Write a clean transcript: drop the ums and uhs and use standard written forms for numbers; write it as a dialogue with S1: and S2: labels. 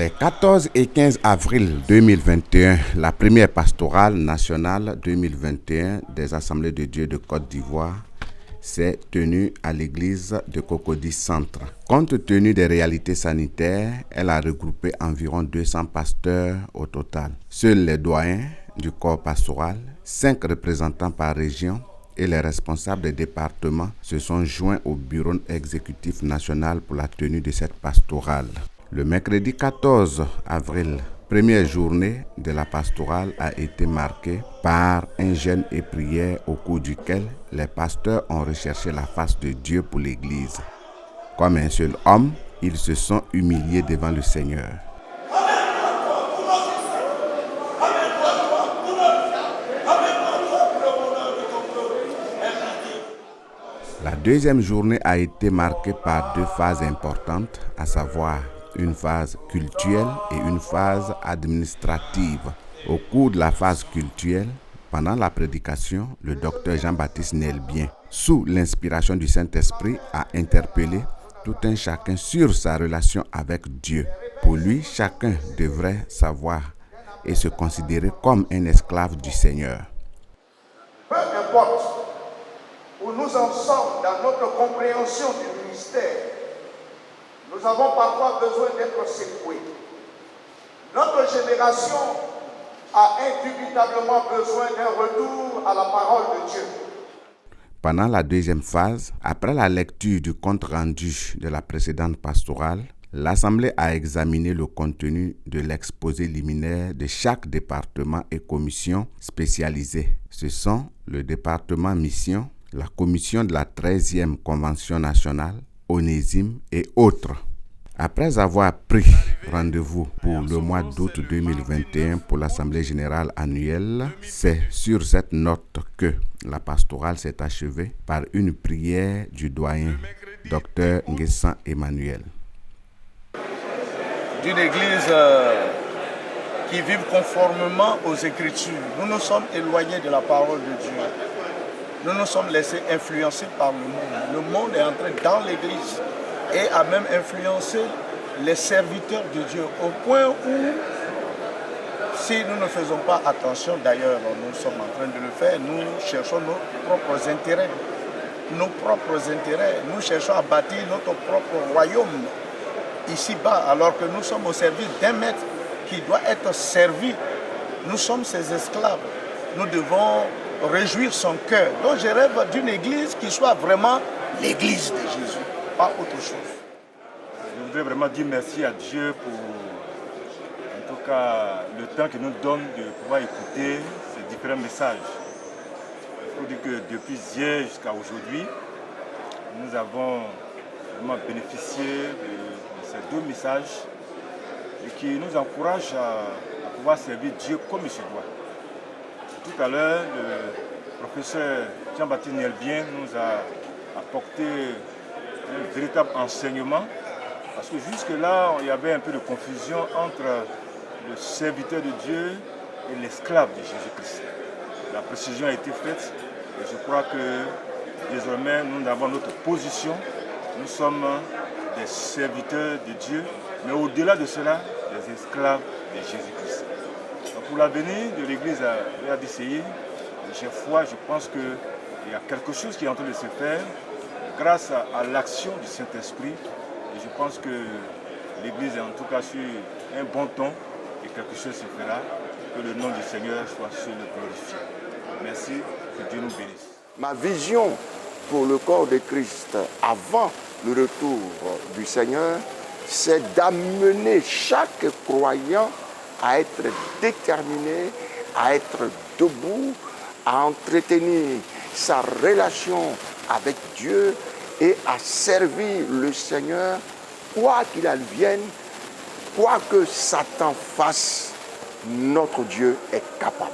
S1: Les 14 et 15 avril 2021, la première pastorale nationale 2021 des Assemblées de Dieu de Côte d'Ivoire s'est tenue à l'église de Cocody Centre. Compte tenu des réalités sanitaires, elle a regroupé environ 200 pasteurs au total. Seuls les doyens du corps pastoral, 5 représentants par région et les responsables des départements se sont joints au bureau exécutif national pour la tenue de cette pastorale. Le mercredi 14 avril, première journée de la pastorale a été marquée par un jeûne et prière au cours duquel les pasteurs ont recherché la face de Dieu pour l'Église. Comme un seul homme, ils se sont humiliés devant le Seigneur. La deuxième journée a été marquée par 2 phases importantes, à savoir une phase cultuelle et une phase administrative. Au cours de la phase cultuelle, pendant la prédication, le docteur Jean-Baptiste Nelbien, sous l'inspiration du Saint-Esprit, a interpellé tout un chacun sur sa relation avec Dieu. Pour lui, chacun devrait savoir et se considérer comme un esclave du Seigneur.
S2: Peu importe où nous en sommes dans notre compréhension du ministère, nous avons parfois besoin d'être secoués. Notre génération a indubitablement besoin d'un retour à la parole de Dieu.
S1: Pendant la deuxième phase, après la lecture du compte-rendu de la précédente pastorale, l'Assemblée a examiné le contenu de l'exposé liminaire de chaque département et commission spécialisée. Ce sont le département mission, la commission de la 13e Convention nationale, Onésime et autres. Après avoir pris rendez-vous pour le mois d'août 2021 pour l'Assemblée générale annuelle, c'est sur cette note que la pastorale s'est achevée par une prière du doyen, Dr Nguessan Emmanuel.
S3: D'une église qui vive conformément aux Écritures. Nous nous sommes éloignés de la parole de Dieu. Nous nous sommes laissés influencer par le monde. Le monde est entré dans l'église et a même influencé les serviteurs de Dieu au point où, si nous ne faisons pas attention, d'ailleurs nous sommes en train de le faire, nous cherchons nos propres intérêts. Nous cherchons à bâtir notre propre royaume ici-bas, alors que nous sommes au service d'un maître qui doit être servi. Nous sommes ses esclaves. Nous devons réjouir son cœur. Donc je rêve d'une église qui soit vraiment l'église de Jésus, pas autre chose.
S4: Je voudrais vraiment dire merci à Dieu pour, en tout cas, le temps qu'il nous donne de pouvoir écouter ces différents messages. Il faut dire que depuis hier jusqu'à aujourd'hui, nous avons vraiment bénéficié de ces 2 messages et qui nous encouragent à pouvoir servir Dieu comme il se doit. Tout à l'heure, le professeur Jean-Baptiste Nelbien nous a apporté un véritable enseignement parce que jusque-là, il y avait un peu de confusion entre le serviteur de Dieu et l'esclave de Jésus-Christ. La précision a été faite et je crois que désormais, nous avons notre position. Nous sommes des serviteurs de Dieu, mais au-delà de cela, des esclaves de Jésus-Christ. Pour l'avenir de l'église à RDCI, j'ai foi, je pense qu'il y a quelque chose qui est en train de se faire grâce à l'action du Saint-Esprit. Et je pense que l'église est en tout cas sur un bon ton et quelque chose se fera. Que le nom du Seigneur soit sur le glorifié. Merci, que Dieu nous bénisse.
S2: Ma vision pour le corps de Christ avant le retour du Seigneur, c'est d'amener chaque croyant à être déterminé, à être debout, à entretenir sa relation avec Dieu et à servir le Seigneur, quoi qu'il advienne, quoi que Satan fasse, notre Dieu est capable.